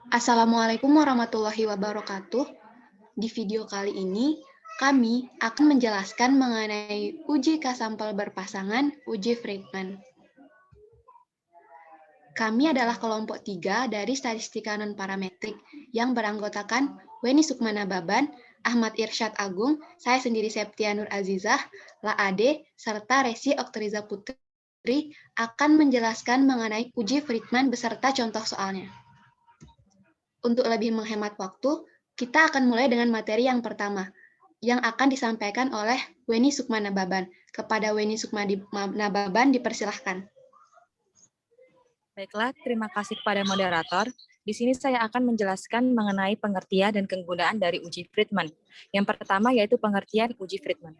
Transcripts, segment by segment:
Assalamualaikum warahmatullahi wabarakatuh. Di video kali ini, kami akan menjelaskan mengenai uji K-sampel berpasangan, uji Friedman. Kami adalah kelompok 3 dari statistika non-parametrik yang beranggotakan Weni Sukmana Baban, Ahmad Irsyad Agung, saya sendiri Septia Nur Azizah, Laade, serta Resi Oktriza Putri akan menjelaskan mengenai uji Friedman beserta contoh soalnya. Untuk lebih menghemat waktu, kita akan mulai dengan materi yang pertama, yang akan disampaikan oleh Weni Sukmana Baban. Kepada Weni Sukmana Baban dipersilahkan. Baiklah, terima kasih kepada moderator. Di sini saya akan menjelaskan mengenai pengertian dan kegunaan dari uji Friedman. Yang pertama yaitu pengertian uji Friedman.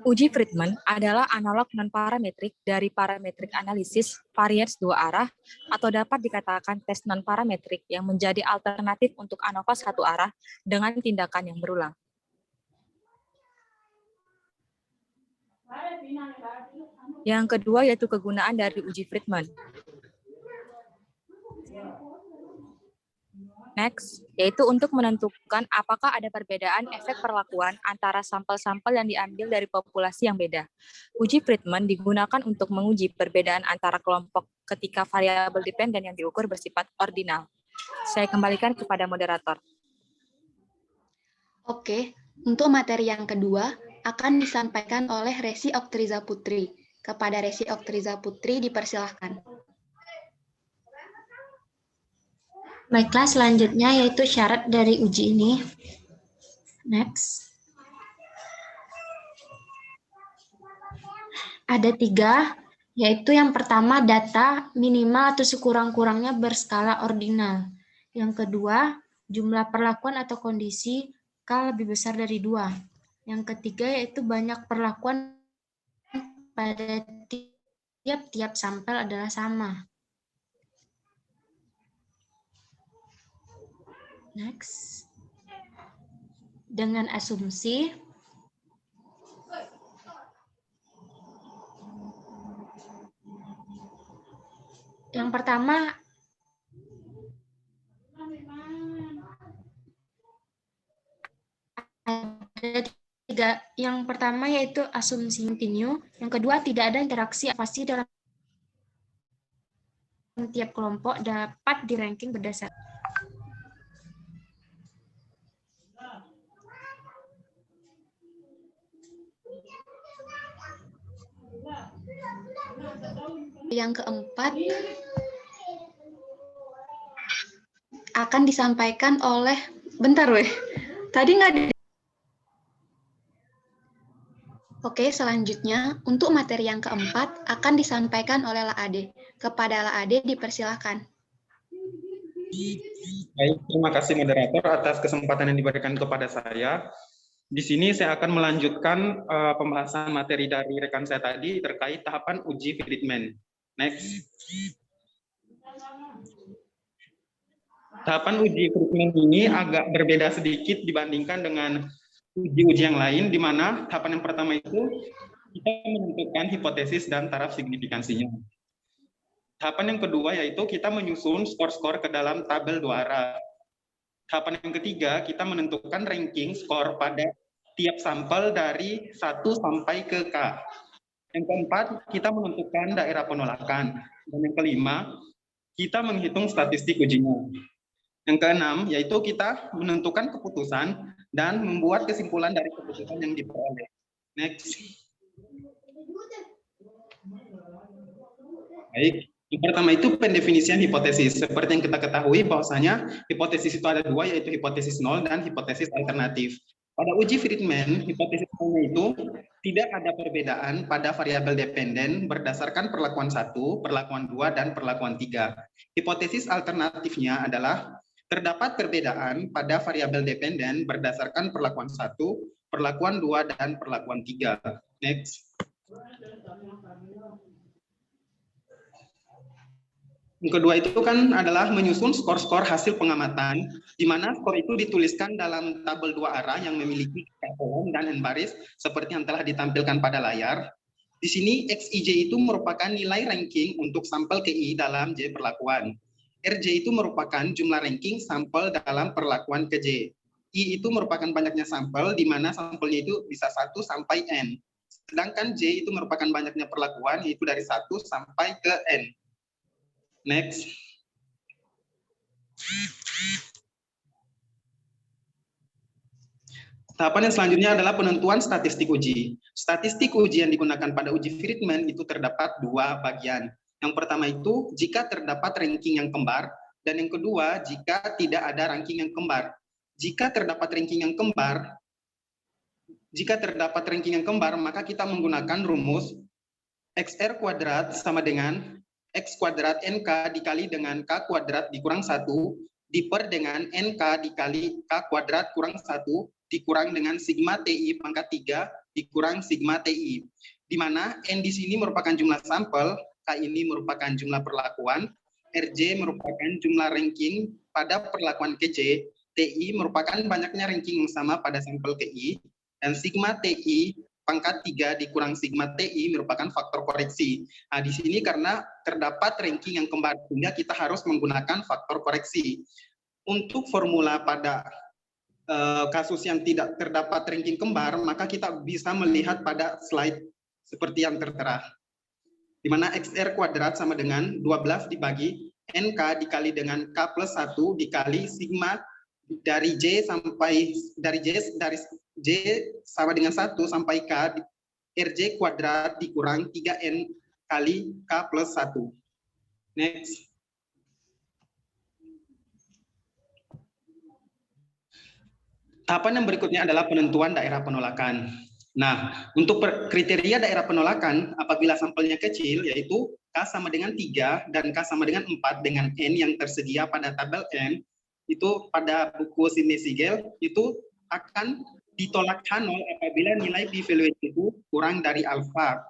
Uji Friedman adalah analog non-parametrik dari parametrik analisis varians dua arah atau dapat dikatakan tes non-parametrik yang menjadi alternatif untuk ANOVA satu arah dengan tindakan yang berulang. Yang kedua yaitu kegunaan dari uji Friedman. Next, yaitu untuk menentukan apakah ada perbedaan efek perlakuan antara sampel-sampel yang diambil dari populasi yang beda. Uji Friedman digunakan untuk menguji perbedaan antara kelompok ketika variabel dependen yang diukur bersifat ordinal. Saya kembalikan kepada moderator. Oke, untuk materi yang kedua akan disampaikan oleh Resi Oktriza Putri. Kepada Resi Oktriza Putri dipersilahkan. Baiklah, selanjutnya yaitu syarat dari uji ini. Next. Ada 3, yaitu yang pertama data minimal atau sekurang-kurangnya berskala ordinal. Yang kedua, jumlah perlakuan atau kondisi K lebih besar dari 2. Yang ketiga yaitu banyak perlakuan pada tiap-tiap sampel adalah sama. Next. Dengan asumsi yang pertama ada 3. Yang pertama yaitu asumsi kontinu, yang kedua tidak ada interaksi pasti dalam tiap kelompok dapat di-ranking berdasarkan Yang keempat akan disampaikan oleh Oke, selanjutnya untuk materi yang keempat akan disampaikan oleh Laade. Kepada Laade dipersilahkan. Baik, terima kasih moderator atas kesempatan yang diberikan kepada saya. Di sini saya akan melanjutkan pembahasan materi dari rekan saya tadi terkait tahapan uji Friedman. Next. Tahapan uji Friedman ini agak berbeda sedikit dibandingkan dengan uji-uji yang lain, di mana tahapan yang pertama itu kita menentukan hipotesis dan taraf signifikansinya. Tahapan yang kedua yaitu kita menyusun skor-skor ke dalam tabel dua arah. Tahapan yang ketiga kita menentukan ranking skor pada tiap sampel dari 1 sampai ke K. Yang keempat, kita menentukan daerah penolakan. Dan yang kelima, kita menghitung statistik ujinya. Yang keenam, yaitu kita menentukan keputusan dan membuat kesimpulan dari keputusan yang diperoleh. Next. Baik, yang pertama itu pendefinisian hipotesis. Seperti yang kita ketahui bahwasanya hipotesis itu ada 2, yaitu hipotesis nol dan hipotesis alternatif. Pada uji Friedman, hipotesis nolnya itu tidak ada perbedaan pada variabel dependen berdasarkan perlakuan 1, perlakuan 2, dan perlakuan 3. Hipotesis alternatifnya adalah terdapat perbedaan pada variabel dependen berdasarkan perlakuan 1, perlakuan 2, dan perlakuan 3. Next. Yang kedua itu kan adalah menyusun skor-skor hasil pengamatan, di mana skor itu dituliskan dalam tabel dua arah yang memiliki kolom dan n baris seperti yang telah ditampilkan pada layar. Di sini XIJ itu merupakan nilai ranking untuk sampel KI dalam J perlakuan. RJ itu merupakan jumlah ranking sampel dalam perlakuan ke J. I itu merupakan banyaknya sampel, di mana sampelnya itu bisa 1 sampai N. Sedangkan J itu merupakan banyaknya perlakuan, yaitu dari 1 sampai ke N. Next. Tahapan yang selanjutnya adalah penentuan statistik uji. Statistik uji yang digunakan pada uji Friedman itu terdapat 2 bagian. Yang pertama itu jika terdapat ranking yang kembar, dan yang kedua jika tidak ada ranking yang kembar. Jika terdapat ranking yang kembar, maka kita menggunakan rumus XR kuadrat sama dengan X kuadrat NK dikali dengan K kuadrat dikurang 1 diper dengan NK dikali K kuadrat kurang 1 dikurang dengan sigma TI pangkat 3 dikurang sigma TI. Di mana N di sini merupakan jumlah sampel, K ini merupakan jumlah perlakuan, RJ merupakan jumlah ranking pada perlakuan ke J, TI merupakan banyaknya ranking yang sama pada sampel ke I, dan sigma TI pangkat 3 dikurang sigma TI merupakan faktor koreksi. Nah, di sini karena terdapat ranking yang kembar, sehingga kita harus menggunakan faktor koreksi. Untuk formula pada kasus yang tidak terdapat ranking kembar, maka kita bisa melihat pada slide seperti yang tertera. Di mana XR kuadrat sama dengan 12 dibagi NK dikali dengan K plus 1 dikali sigma dari J sama dengan 1 sampai K RJ kuadrat dikurang 3N kali K plus 1. Next. Tahapan yang berikutnya adalah penentuan daerah penolakan. Nah, untuk kriteria daerah penolakan apabila sampelnya kecil yaitu K sama dengan 3 dan K sama dengan 4 dengan N yang tersedia pada tabel N, itu pada buku Sidney Siegel itu akan ditolak H0 apabila nilai p-value itu kurang dari alfa.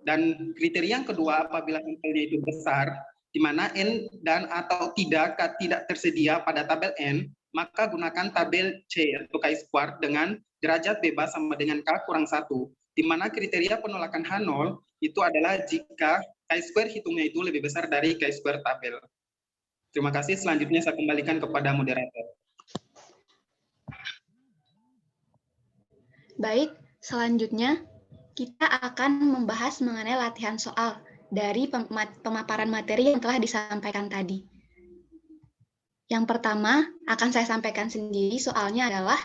Dan kriteria yang kedua apabila sampelnya itu besar, di mana N dan atau tidak tersedia pada tabel N, maka gunakan tabel C atau chi-square dengan derajat bebas sama dengan K kurang 1. Di mana kriteria penolakan H0 itu adalah jika chi-square hitungnya itu lebih besar dari chi-square tabel. Terima kasih. Selanjutnya saya kembalikan kepada moderator. Baik, selanjutnya kita akan membahas mengenai latihan soal dari pemaparan materi yang telah disampaikan tadi. Yang pertama akan saya sampaikan sendiri, soalnya adalah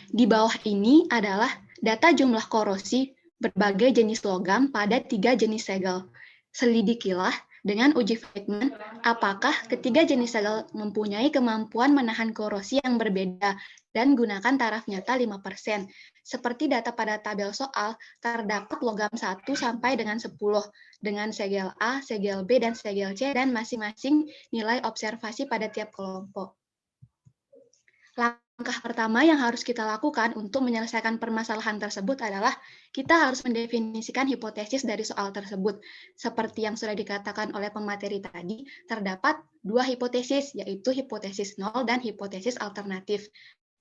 di bawah ini adalah data jumlah korosi berbagai jenis logam pada 3 jenis segel. Selidikilah dengan uji Friedman apakah ketiga jenis segel mempunyai kemampuan menahan korosi yang berbeda dan gunakan taraf nyata 5%. Seperti data pada tabel soal, terdapat logam 1 sampai dengan 10 dengan segel A, segel B, dan segel C, dan masing-masing nilai observasi pada tiap kelompok. Langkah pertama yang harus kita lakukan untuk menyelesaikan permasalahan tersebut adalah kita harus mendefinisikan hipotesis dari soal tersebut. Seperti yang sudah dikatakan oleh pemateri tadi, terdapat 2 hipotesis, yaitu hipotesis 0 dan hipotesis alternatif.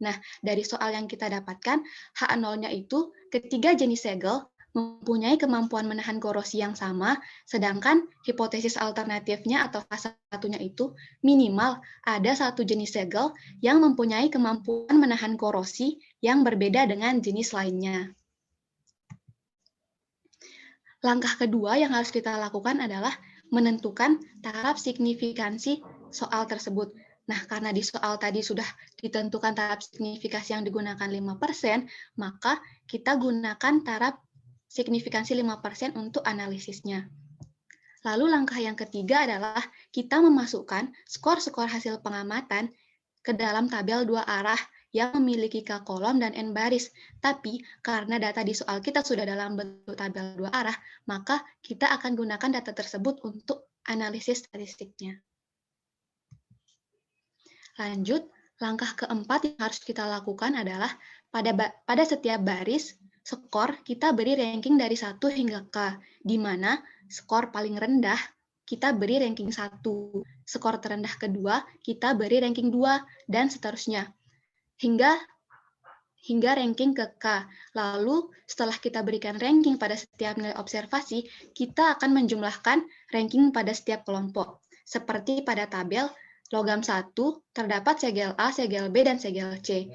Nah, dari soal yang kita dapatkan, H0-nya itu ketiga jenis segel mempunyai kemampuan menahan korosi yang sama, sedangkan hipotesis alternatifnya atau fase satunya itu minimal ada satu jenis segel yang mempunyai kemampuan menahan korosi yang berbeda dengan jenis lainnya. Langkah kedua yang harus kita lakukan adalah menentukan taraf signifikansi soal tersebut. Nah, karena di soal tadi sudah ditentukan taraf signifikasi yang digunakan 5%, maka kita gunakan taraf signifikansi 5% untuk analisisnya. Lalu langkah yang ketiga adalah kita memasukkan skor-skor hasil pengamatan ke dalam tabel 2 arah yang memiliki K kolom dan N baris. Tapi karena data di soal kita sudah dalam bentuk tabel 2 arah, maka kita akan gunakan data tersebut untuk analisis statistiknya. Lanjut, langkah keempat yang harus kita lakukan adalah pada setiap baris, skor kita beri ranking dari 1 hingga K, di mana skor paling rendah kita beri ranking 1, skor terendah kedua kita beri ranking 2, dan seterusnya. Hingga hingga ranking ke K. Lalu setelah kita berikan ranking pada setiap nilai observasi, kita akan menjumlahkan ranking pada setiap kelompok. Seperti pada tabel, logam 1 terdapat segel A, segel B, dan segel C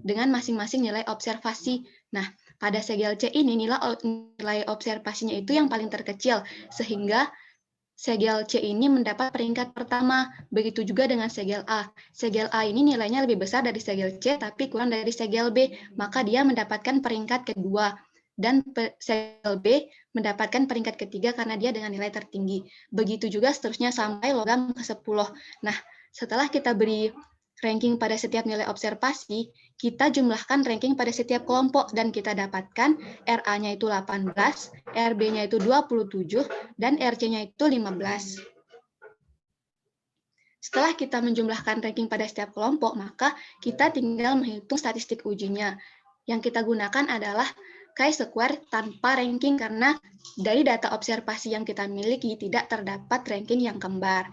dengan masing-masing nilai observasi. Nah, pada segel C ini nilai observasinya itu yang paling terkecil, sehingga segel C ini mendapat peringkat pertama. Begitu juga dengan segel A. Segel A ini nilainya lebih besar dari segel C, tapi kurang dari segel B, maka dia mendapatkan peringkat kedua. Dan segel B mendapatkan peringkat ketiga karena dia dengan nilai tertinggi. Begitu juga seterusnya sampai logam ke-10. Nah, setelah kita beri ranking pada setiap nilai observasi, kita jumlahkan ranking pada setiap kelompok dan kita dapatkan RA-nya itu 18, RB-nya itu 27, dan RC-nya itu 15. Setelah kita menjumlahkan ranking pada setiap kelompok, maka kita tinggal menghitung statistik ujinya. Yang kita gunakan adalah chi-square tanpa ranking karena dari data observasi yang kita miliki tidak terdapat ranking yang kembar.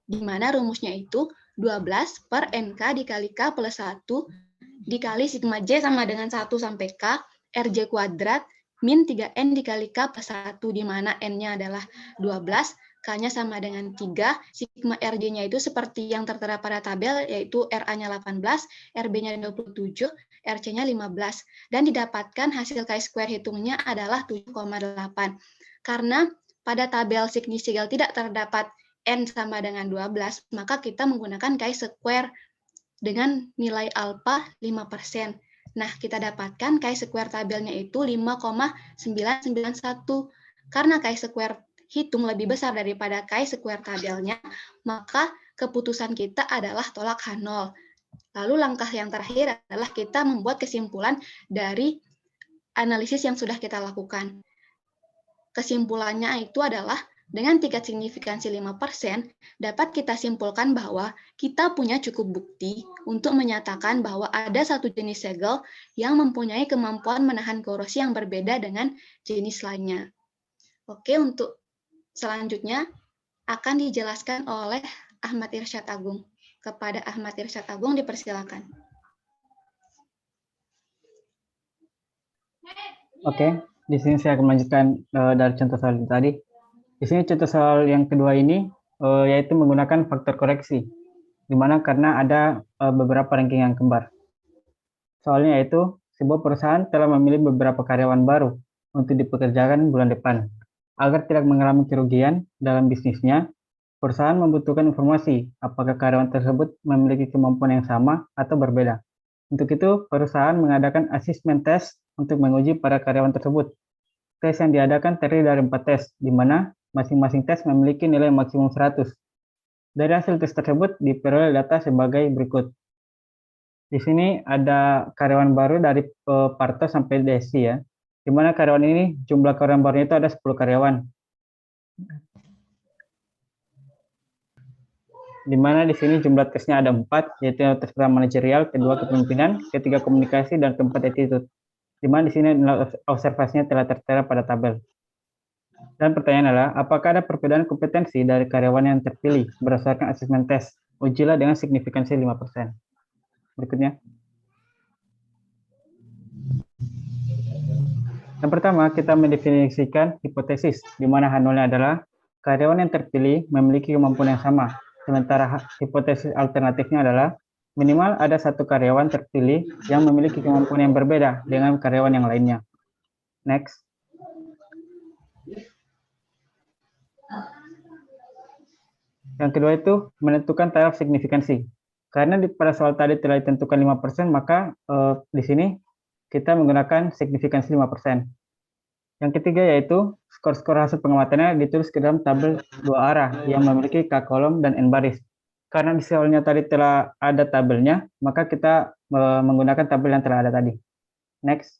Di mana rumusnya itu 12 per NK dikali K plus 1 dikali sigma J sama dengan 1 sampai K, RJ kuadrat min 3N dikali K plus 1, di mana N-nya adalah 12, K-nya sama dengan 3, sigma RJ-nya itu seperti yang tertera pada tabel, yaitu RA-nya 18, RB-nya 27, RC-nya 15, dan didapatkan hasil chi-square hitungnya adalah 7,8. Karena pada tabel signisikal tidak terdapat N sama dengan 12, maka kita menggunakan chi-square dengan nilai alpha 5%. Nah, kita dapatkan chi-square tabelnya itu 5,991. Karena chi-square hitung lebih besar daripada chi-square tabelnya, maka keputusan kita adalah tolak H0. Lalu langkah yang terakhir adalah kita membuat kesimpulan dari analisis yang sudah kita lakukan. Kesimpulannya itu adalah dengan tingkat signifikansi 5%, dapat kita simpulkan bahwa kita punya cukup bukti untuk menyatakan bahwa ada satu jenis segel yang mempunyai kemampuan menahan korosi yang berbeda dengan jenis lainnya. Oke, untuk selanjutnya akan dijelaskan oleh Ahmad Irsyad Agung. Kepada Ahmad Irsyad Agung dipersilakan. Oke, di sini saya akan melanjutkan dari contoh soal tadi. Di sini contoh soal yang kedua ini yaitu menggunakan faktor koreksi, di mana karena ada beberapa ranking yang kembar. Soalnya yaitu sebuah perusahaan telah memilih beberapa karyawan baru untuk dipekerjakan bulan depan. Agar tidak mengalami kerugian dalam bisnisnya, perusahaan membutuhkan informasi apakah karyawan tersebut memiliki kemampuan yang sama atau berbeda. Untuk itu, perusahaan mengadakan asesmen tes untuk menguji para karyawan tersebut. Tes yang diadakan terdiri dari 4 tes, di mana masing-masing tes memiliki nilai maksimum 100. Dari hasil tes tersebut diperoleh data sebagai berikut. Di sini ada karyawan baru dari Parto sampai Desi ya. Di mana karyawan ini jumlah karyawan barunya itu ada 10 karyawan. Di mana di sini jumlah tesnya ada 4, yaitu tes pertama manajerial, kedua kepemimpinan, ketiga komunikasi, dan keempat attitude. Di mana di sini observasinya telah tertera pada tabel. Dan pertanyaan adalah, apakah ada perbedaan kompetensi dari karyawan yang terpilih berdasarkan asesmen tes? Ujilah dengan signifikansi 5%. Berikutnya. Yang pertama, kita mendefinisikan hipotesis, di mana H0-nya adalah karyawan yang terpilih memiliki kemampuan yang sama. Sementara hipotesis alternatifnya adalah minimal ada satu karyawan terpilih yang memiliki kemampuan yang berbeda dengan karyawan yang lainnya. Next. Yang kedua itu menentukan taraf signifikansi. Karena pada soal tadi telah ditentukan 5%, maka di sini kita menggunakan signifikansi 5%. Yang ketiga yaitu skor-skor hasil pengamatannya ditulis ke dalam tabel 2 arah yang memiliki K kolom dan N baris. Karena di soalnya tadi telah ada tabelnya, maka kita menggunakan tabel yang telah ada tadi. Next.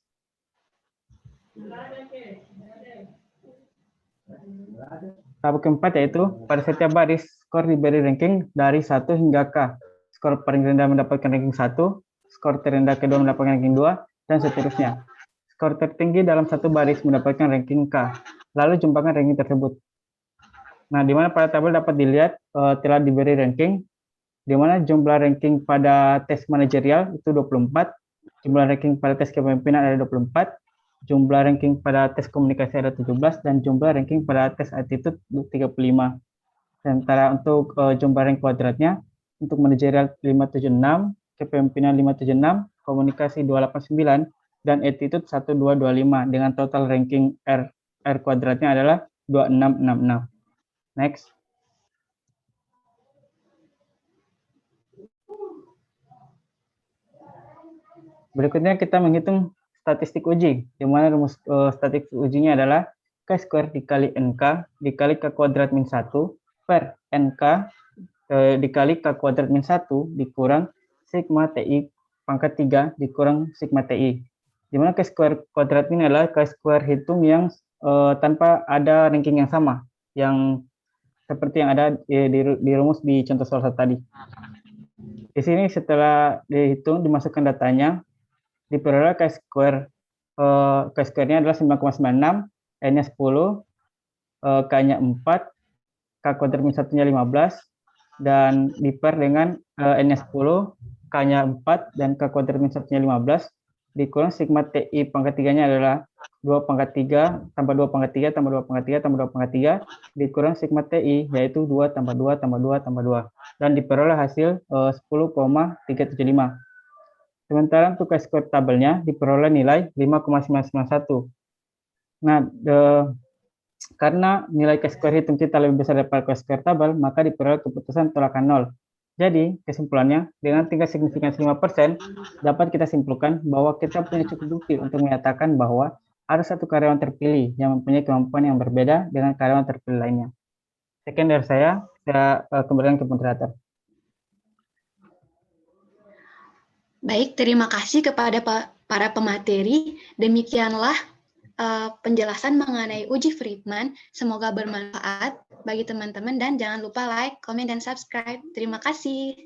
Tahap keempat yaitu pada setiap baris skor diberi ranking dari 1 hingga K. Skor paling rendah mendapatkan ranking 1, skor terendah kedua mendapatkan ranking 2, dan seterusnya. Skor tertinggi dalam satu baris mendapatkan ranking K. Lalu jumlahkan ranking tersebut. Nah, di mana pada tabel dapat dilihat telah diberi ranking, di mana jumlah ranking pada tes manajerial itu 24, jumlah ranking pada tes kepemimpinan ada 24, jumlah ranking pada tes komunikasi ada 17, dan jumlah ranking pada tes attitude 35. Sementara untuk jumlah rank kuadratnya, untuk manajerial 576, kepemimpinan 576, komunikasi 289, dan attitude 1225 dengan total ranking R kuadratnya adalah 2666. Next. Berikutnya kita menghitung statistik uji, di mana rumus statistik ujinya adalah K² dikali NK dikali K kuadrat min 1 per NK dikali K kuadrat min 1 dikurang sigma TI pangkat 3 dikurang sigma TI. Di mana K² kuadrat min adalah K² hitung yang tanpa ada ranking yang sama, yang seperti yang ada di rumus di contoh soal 1 tadi. Di sini setelah dihitung, dimasukkan datanya, diperoleh K²-nya adalah 9,96, N-nya 10, K-nya 4, K kuadrat min 1-nya 15, dan diper dengan N-nya 10, K-nya 4, dan K kuadrat min 1-nya 15, dikurang sigma TI pangkat 3-nya adalah 2 pangkat 3, tambah 2 pangkat 3, tambah 2 pangkat 3, tambah 2 pangkat 3, dikurang sigma TI, yaitu 2 tambah 2, tambah 2, tambah 2. Dan diperoleh hasil 10,375. Sementara untuk K² tabelnya diperoleh nilai 5,991. Nah, karena nilai K² hitung kita lebih besar daripada K² tabel, maka diperoleh keputusan tolakan 0. Jadi, kesimpulannya, dengan tingkat signifikansi 5%, dapat kita simpulkan bahwa kita punya cukup bukti untuk menyatakan bahwa ada satu karyawan terpilih yang mempunyai kemampuan yang berbeda dengan karyawan terpilih lainnya. Sekian dari saya kembalikan ke moderator. Baik, terima kasih kepada para pemateri. Demikianlah penjelasan mengenai uji Friedman. Semoga bermanfaat bagi teman-teman dan jangan lupa like, komen, dan subscribe. Terima kasih.